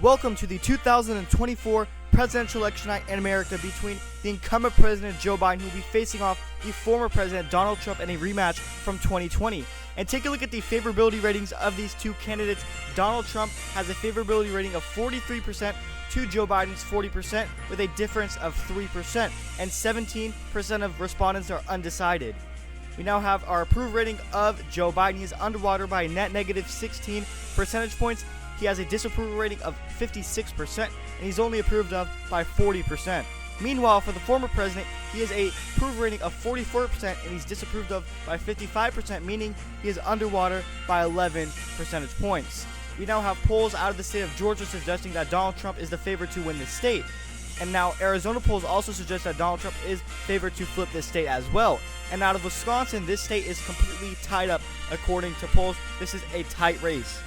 Welcome to the 2024 presidential election night in America between the incumbent President Joe Biden, who will be facing off the former President Donald Trump in a rematch from 2020. And take a look at the favorability ratings of these two candidates. Donald Trump has a favorability rating of 43% to Joe Biden's 40%, with a difference of 3%, and 17% of respondents are undecided. We now have our approve rating of Joe Biden. He is underwater by a net negative 16 percentage points. He has a disapproval rating of 56%, and he's only approved of by 40%. Meanwhile, for the former president, he has a approve rating of 44%, and he's disapproved of by 55%, meaning he is underwater by 11 percentage points. We now have polls out of the state of Georgia suggesting that Donald Trump is the favorite to win this state. And now Arizona polls also suggest that Donald Trump is favored to flip this state as well. And out of Wisconsin, this state is completely tied up according to polls. This is a tight race.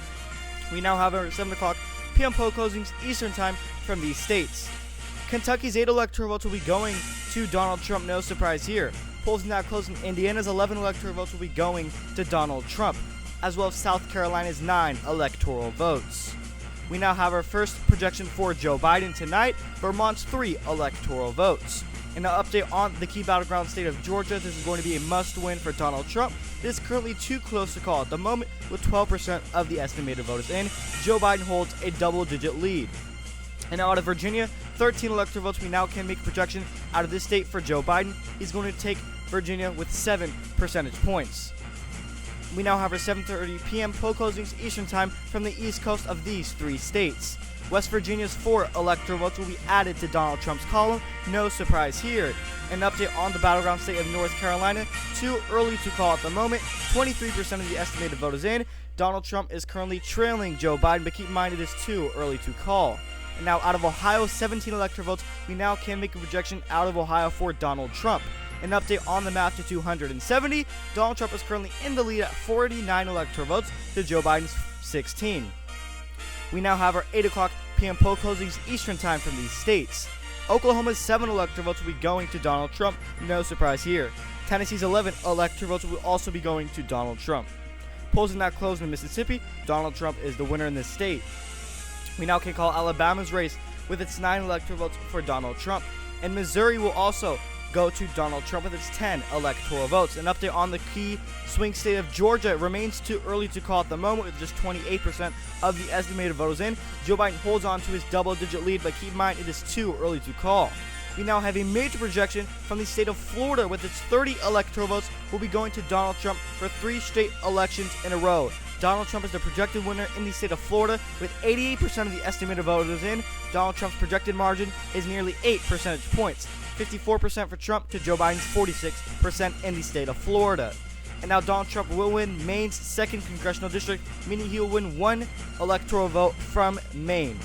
We now have our 7 o'clock p.m. poll closings Eastern Time from these states. Kentucky's 8 electoral votes will be going to Donald Trump, no surprise here. Polls now closing. Indiana's 11 electoral votes will be going to Donald Trump, as well as South Carolina's 9 electoral votes. We now have our first projection for Joe Biden tonight, Vermont's 3 electoral votes. And an update on the key battleground state of Georgia. This is going to be a must-win for Donald Trump. It is currently too close to call at the moment, with 12% of the estimated voters in. Joe Biden holds a double-digit lead. And now out of Virginia, 13 electoral votes. We now can make a projection out of this state for Joe Biden. He's going to take Virginia with 7 percentage points. We now have our 7:30 p.m. poll closings Eastern Time from the east coast of these 3 states. West Virginia's 4 electoral votes will be added to Donald Trump's column, no surprise here. An update on the battleground state of North Carolina, too early to call at the moment, 23% of the estimated vote is in. Donald Trump is currently trailing Joe Biden, but keep in mind it is too early to call. And now out of Ohio, 17 electoral votes, we now can make a projection out of Ohio for Donald Trump. An update on the map to 270, Donald Trump is currently in the lead at 49 electoral votes to Joe Biden's 16. We now have our 8 o'clock p.m. poll closings Eastern Time from these states. Oklahoma's 7 electoral votes will be going to Donald Trump, no surprise here. Tennessee's 11 electoral votes will also be going to Donald Trump. Polls are now closed in Mississippi. Donald Trump is the winner in this state. We now can call Alabama's race with its 9 electoral votes for Donald Trump. And Missouri will also go to Donald Trump with its 10 electoral votes. An update on the key swing state of Georgia remains too early to call at the moment, with just 28% of the estimated voters in. Joe Biden holds on to his double-digit lead, but keep in mind it is too early to call. We now have a major projection from the state of Florida, with its 30 electoral votes will be going to Donald Trump for 3 straight elections in a row. Donald Trump is the projected winner in the state of Florida, with 88% of the estimated voters in. Donald Trump's projected margin is nearly 8 percentage points. 54% for Trump to Joe Biden's 46% in the state of Florida. And now Donald Trump will win Maine's 2nd congressional district, meaning he will win 1 electoral vote from Maine.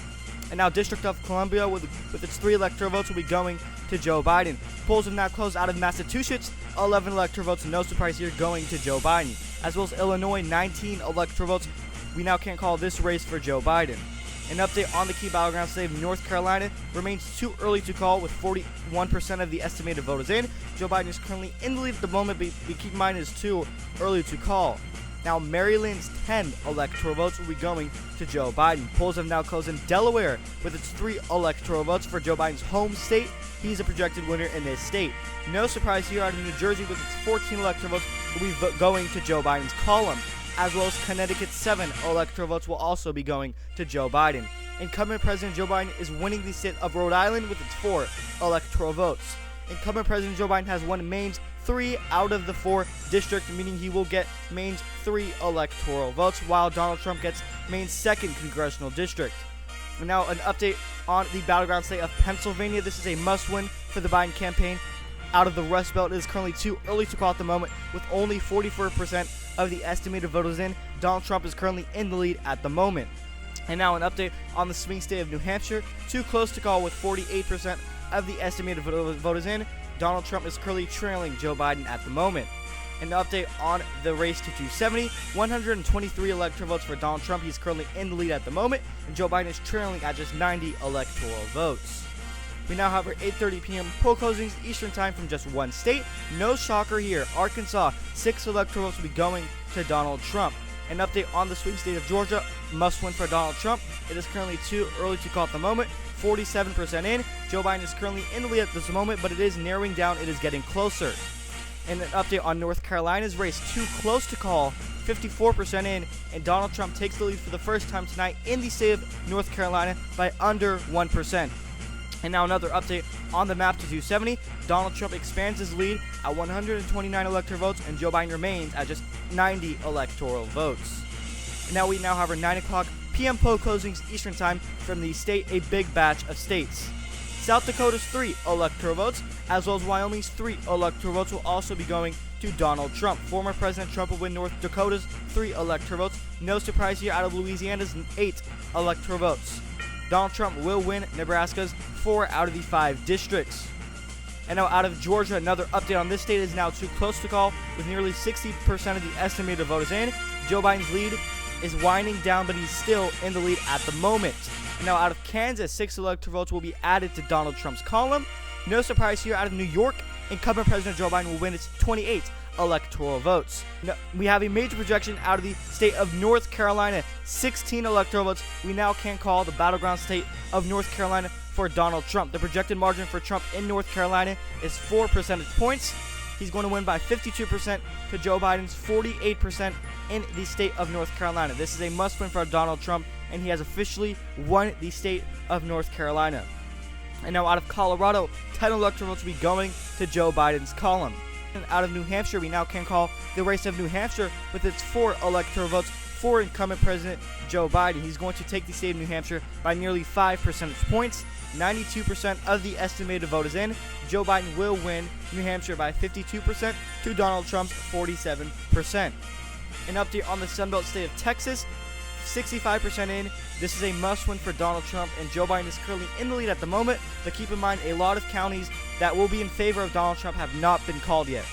And now District of Columbia, with its 3 electoral votes, will be going to Joe Biden. Polls have now closed out of Massachusetts, 11 electoral votes, no surprise here, going to Joe Biden. As well as Illinois, 19 electoral votes. We now can't call this race for Joe Biden. An update on the key battleground state of North Carolina remains too early to call, with 41% of the estimated voters in. Joe Biden is currently in the lead at the moment, but keep in mind it is too early to call. Now Maryland's 10 electoral votes will be going to Joe Biden. Polls have now closed in Delaware with its 3 electoral votes for Joe Biden's home state. He's a projected winner in this state. No surprise here out of New Jersey, with its 14 electoral votes will be going to Joe Biden's column. As well as Connecticut's 7 electoral votes will also be going to Joe Biden. Incumbent President Joe Biden is winning the state of Rhode Island with its 4 electoral votes. Incumbent President Joe Biden has won Maine's 3 out of the 4 district, meaning he will get Maine's 3 electoral votes, while Donald Trump gets Maine's 2nd congressional district. And now an update on the battleground state of Pennsylvania. This is a must-win for the Biden campaign. Out of the Rust Belt, it is currently too early to call at the moment, with only 44% of the estimated voters in. Donald Trump is currently in the lead at the moment. And now an update on the swing state of New Hampshire, too close to call, with 48% of the estimated voters in. Donald Trump is currently trailing Joe Biden at the moment. An update on the race to 270, 123 electoral votes for Donald Trump. He's currently in the lead at the moment, and Joe Biden is trailing at just 90 electoral votes. We now have our 8:30 p.m. poll closings Eastern Time from just 1 state. No shocker here. Arkansas, 6 electoral votes will be going to Donald Trump. An update on the swing state of Georgia, must win for Donald Trump. It is currently too early to call at the moment. 47% in. Joe Biden is currently in the lead at this moment, but it is narrowing down. It is getting closer. And an update on North Carolina's race, too close to call. 54% in, and Donald Trump takes the lead for the first time tonight in the state of North Carolina by under 1%. And now another update on the map to 270. Donald Trump expands his lead at 129 electoral votes, and Joe Biden remains at just 90 electoral votes. And now we have our 9 o'clock p.m. poll closings Eastern Time from the state, a big batch of states. South Dakota's 3 electoral votes, as well as Wyoming's 3 electoral votes, will also be going to Donald Trump. Former President Trump will win North Dakota's 3 electoral votes. No surprise here out of Louisiana's 8 electoral votes. Donald Trump will win Nebraska's 4 out of the 5 districts. And now out of Georgia, another update on this state is now too close to call, with nearly 60% of the estimated voters in. Joe Biden's lead is winding down, but he's still in the lead at the moment. And now out of Kansas, 6 electoral votes will be added to Donald Trump's column. No surprise here out of New York, incumbent President Joe Biden will win its 28 electoral votes. Now, we have a major projection out of the state of North Carolina, 16 electoral votes. We now can call the Battleground state of North Carolina for Donald Trump. The projected margin for Trump in North Carolina is 4 percentage points. He's going to win by 52% to Joe Biden's 48% in the state of North Carolina. This is a must-win for Donald Trump, and he has officially won the state of North Carolina. And now out of Colorado, 10 electoral votes will be going to Joe Biden's column. And out of New Hampshire, we now can call the race of New Hampshire with its 4 electoral votes for incumbent President Joe Biden. He's going to take the state of New Hampshire by nearly 5 percentage points. 92% of the estimated vote is in. Joe Biden will win New Hampshire by 52% to Donald Trump's 47%. An update on the Sunbelt state of Texas, 65% in. This is a must-win for Donald Trump, and Joe Biden is currently in the lead at the moment, but keep in mind a lot of counties that will be in favor of Donald Trump have not been called yet.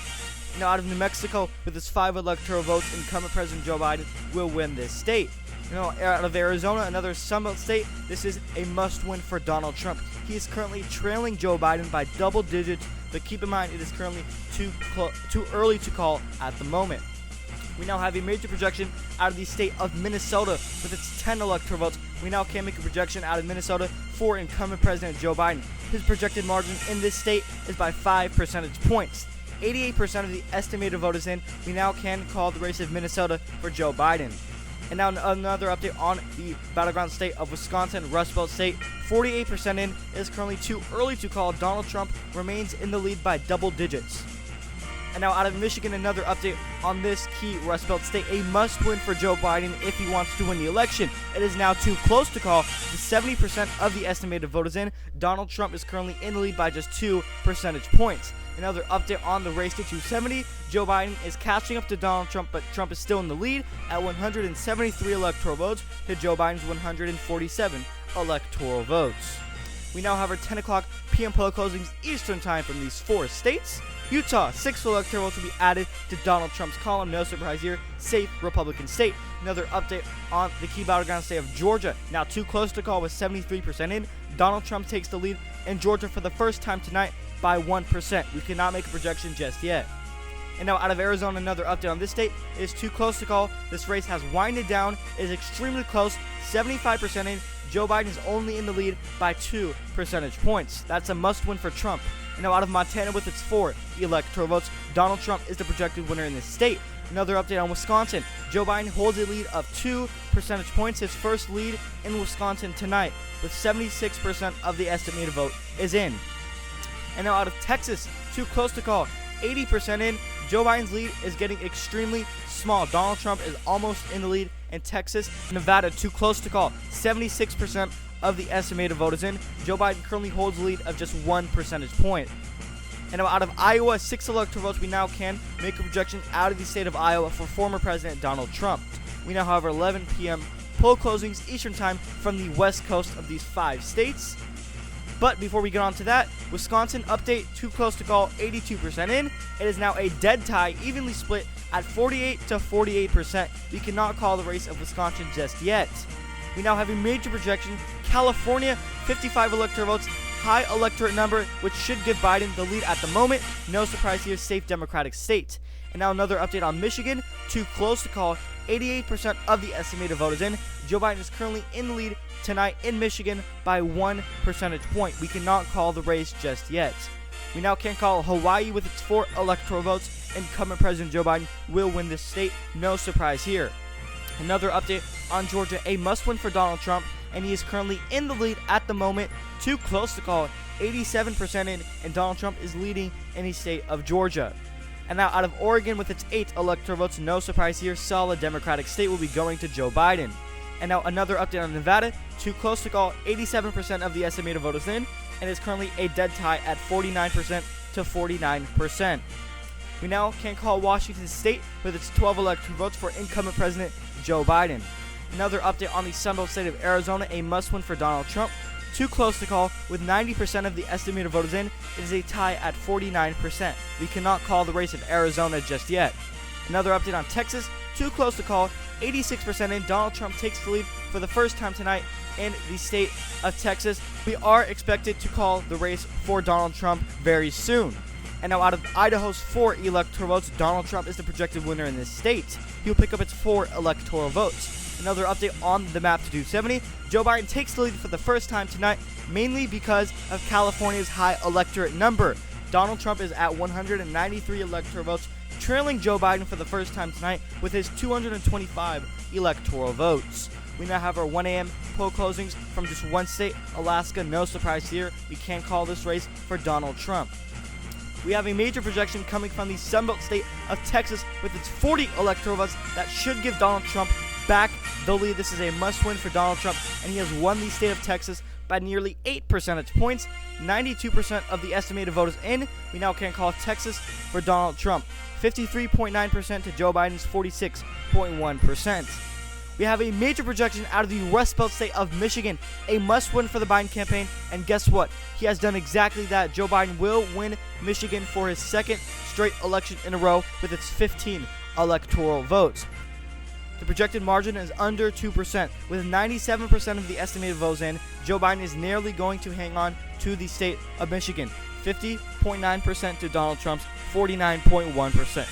Now out of New Mexico, with its 5 electoral votes, incumbent President Joe Biden will win this state. Out of Arizona, another Sunbelt state, this is a must-win for Donald Trump. He is currently trailing Joe Biden by double digits, but keep in mind it is currently too early to call at the moment. We now have a major projection out of the state of Minnesota with its 10 electoral votes. We now can make a projection out of Minnesota for incumbent President Joe Biden. His projected margin in this state is by 5 percentage points. 88% of the estimated vote is in. We now can call the race of Minnesota for Joe Biden. And now another update on the Battleground state of Wisconsin, Rust Belt state. 48% in. It is currently too early to call. Donald Trump remains in the lead by double digits. And now out of Michigan, another update on this key Rust Belt state. A must-win for Joe Biden if he wants to win the election. It is now too close to call. The 70% of the estimated vote is in. Donald Trump is currently in the lead by just 2 percentage points. Another update on the race to 270. Joe Biden is catching up to Donald Trump, but Trump is still in the lead at 173 electoral votes to Joe Biden's 147 electoral votes. We now have our 10 o'clock p.m. poll closings Eastern Time from these 4 states. Utah, 6 electoral votes will be added to Donald Trump's column. No surprise here, safe Republican state. Another update on the key battleground state of Georgia. Now too close to call with 73% in. Donald Trump takes the lead in Georgia for the first time tonight by 1%. We cannot make a projection just yet. And now out of Arizona, another update on this state. It is too close to call. This race has winded down. It is extremely close. 75% in. Joe Biden is only in the lead by 2 percentage points. That's a must-win for Trump. And now out of Montana with its 4 electoral votes, Donald Trump is the projected winner in this state. Another update on Wisconsin. Joe Biden holds a lead of 2 percentage points, his first lead in Wisconsin tonight, with 76% of the estimated vote is in. And now out of Texas, too close to call, 80% in. Joe Biden's lead is getting extremely small. Donald Trump is almost in the lead in Texas. Nevada, too close to call, 76% of the estimated vote is in. Joe Biden currently holds a lead of just 1 percentage point. And now out of Iowa, 6 electoral votes, we now can make a projection out of the state of Iowa for former President Donald Trump. We now have our 11 p.m. poll closings Eastern Time from the west coast of these 5 states. But before we get on to that, Wisconsin update, too close to call, 82% in. It is now a dead tie, evenly split at 48 to 48%. We cannot call the race of Wisconsin just yet. We now have a major projection. California, 55 electoral votes, high electorate number, which should give Biden the lead at the moment. No surprise here, safe Democratic state. And now another update on Michigan, too close to call, 88% of the estimated vote is in. Joe Biden is currently in the lead tonight in Michigan by 1 percentage point. We cannot call the race just yet. We now can call Hawaii with its 4 electoral votes. Incumbent President Joe Biden will win this state. No surprise here. Another update on Georgia, a must-win for Donald Trump, and he is currently in the lead at the moment. Too close to call, 87% in, and Donald Trump is leading in the state of Georgia. And now out of Oregon with its 8 electoral votes, no surprise here, solid Democratic state will be going to Joe Biden. And now another update on Nevada, too close to call, 87% of the estimated vote is in, and is currently a dead tie at 49% to 49%. We now can call Washington State with its 12 electoral votes for incumbent President Joe Biden. Another update on the Sunbelt state of Arizona, a must-win for Donald Trump. Too close to call, with 90% of the estimated vote is in. It is a tie at 49%. We cannot call the race of Arizona just yet. Another update on Texas, too close to call, 86% in. Donald Trump takes the lead for the first time tonight in the state of Texas. We are expected to call the race for Donald Trump very soon. And now out of Idaho's 4 electoral votes, Donald Trump is the projected winner in this state. He will pick up its 4 electoral votes. Another update on the map to 270. Joe Biden takes the lead for the first time tonight, mainly because of California's high electorate number. Donald Trump is at 193 electoral votes, trailing Joe Biden for the first time tonight with his 225 electoral votes. We now have our 1 a.m. poll closings from just one state, Alaska. No surprise here. We can't call this race for Donald Trump. We have a major projection coming from the Sunbelt state of Texas with its 40 electoral votes that should give Donald Trump back the lead. This is a must-win for Donald Trump, and he has won the state of Texas by nearly 8 percentage points. 92% of the estimated vote is in. We now can call Texas for Donald Trump. 53.9% to Joe Biden's 46.1%. We have a major projection out of the Rust Belt state of Michigan, a must-win for the Biden campaign, and guess what? He has done exactly that. Joe Biden will win Michigan for his second straight election in a row with its 15 electoral votes. The projected margin is under 2%. With 97% of the estimated votes in, Joe Biden is nearly going to hang on to the state of Michigan. 50.9% to Donald Trump's 49.1%.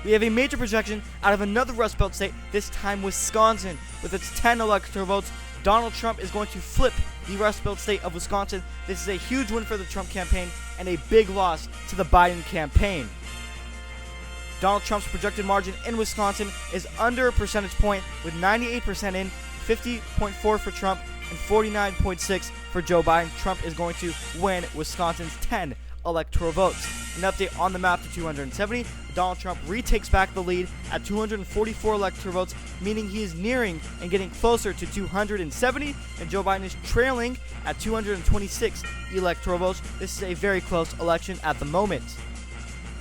We have a major projection out of another Rust Belt state, this time Wisconsin. With its 10 electoral votes, Donald Trump is going to flip the Rust Belt state of Wisconsin. This is a huge win for the Trump campaign and a big loss to the Biden campaign. Donald Trump's projected margin in Wisconsin is under a percentage point, with 98% in, 50.4 for Trump, and 49.6 for Joe Biden. Trump is going to win Wisconsin's 10 electoral votes. An update on the map to 270. Donald Trump retakes back the lead at 244 electoral votes, meaning he is nearing and getting closer to 270, and Joe Biden is trailing at 226 electoral votes. This is a very close election at the moment.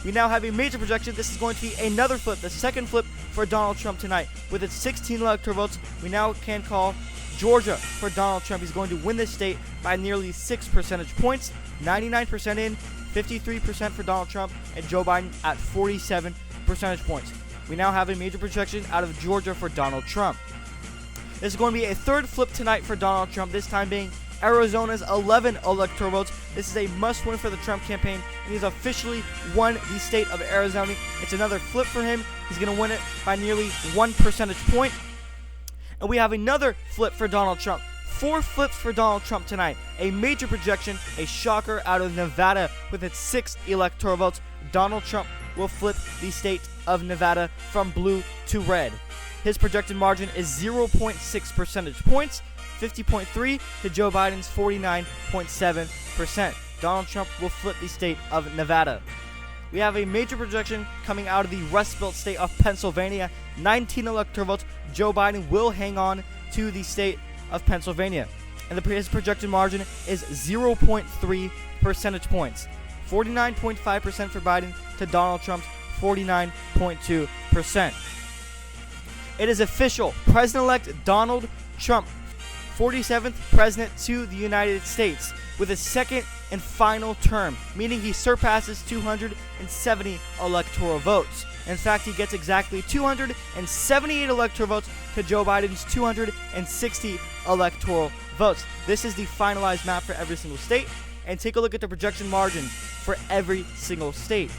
We now have a major projection. This is going to be another flip, the second flip for Donald Trump tonight. With its 16 electoral votes, we now can call Georgia for Donald Trump. He's going to win this state by nearly 6 percentage points, 99% in, 53% for Donald Trump, and Joe Biden at 47 percentage points. We now have a major projection out of Georgia for Donald Trump. This is going to be a third flip tonight for Donald Trump, this time being Arizona's 11 electoral votes. This is a must-win for the Trump campaign, and he's officially won the state of Arizona. It's another flip for him. He's going to win it by nearly 1 percentage point. And we have another flip for Donald Trump. 4 flips for Donald Trump tonight. A major projection, a shocker out of Nevada with its 6 electoral votes. Donald Trump will flip the state of Nevada from blue to red. His projected margin is 0.6 percentage points, 50.3 to Joe Biden's 49.7%. Donald Trump will flip the state of Nevada. We have a major projection coming out of the Rust Belt state of Pennsylvania. 19 electoral votes. Joe Biden will hang on to the state of Pennsylvania. And his projected margin is 0.3 percentage points. 49.5% for Biden to Donald Trump's 49.2%. It is official. President-elect Donald Trump, 47th president to the United States, with his second and final term, meaning he surpasses 270 electoral votes. In fact, he gets exactly 278 electoral votes to Joe Biden's 260 electoral votes. This is the finalized map for every single state, and take a look at the projection margins for every single state.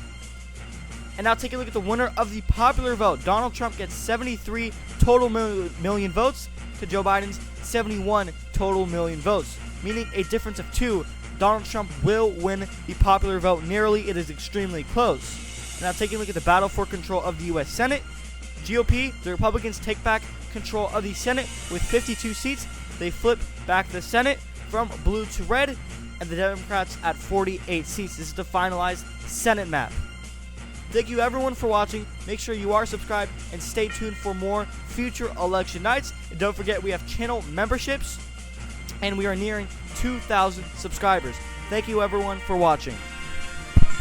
And now take a look at the winner of the popular vote. Donald Trump gets 73 total million votes to Joe Biden's 71 total million votes, meaning a difference of 2. Donald Trump will win the popular vote narrowly. It is extremely close. Now taking a look at the battle for control of the U.S. Senate. GOP, the Republicans take back control of the Senate with 52 seats. They flip back the Senate from blue to red, and the Democrats at 48 seats. This is the finalized Senate map. Thank you everyone for watching. Make sure you are subscribed and stay tuned for more future election nights. And don't forget, we have channel memberships and we are nearing 2,000 subscribers. Thank you everyone for watching.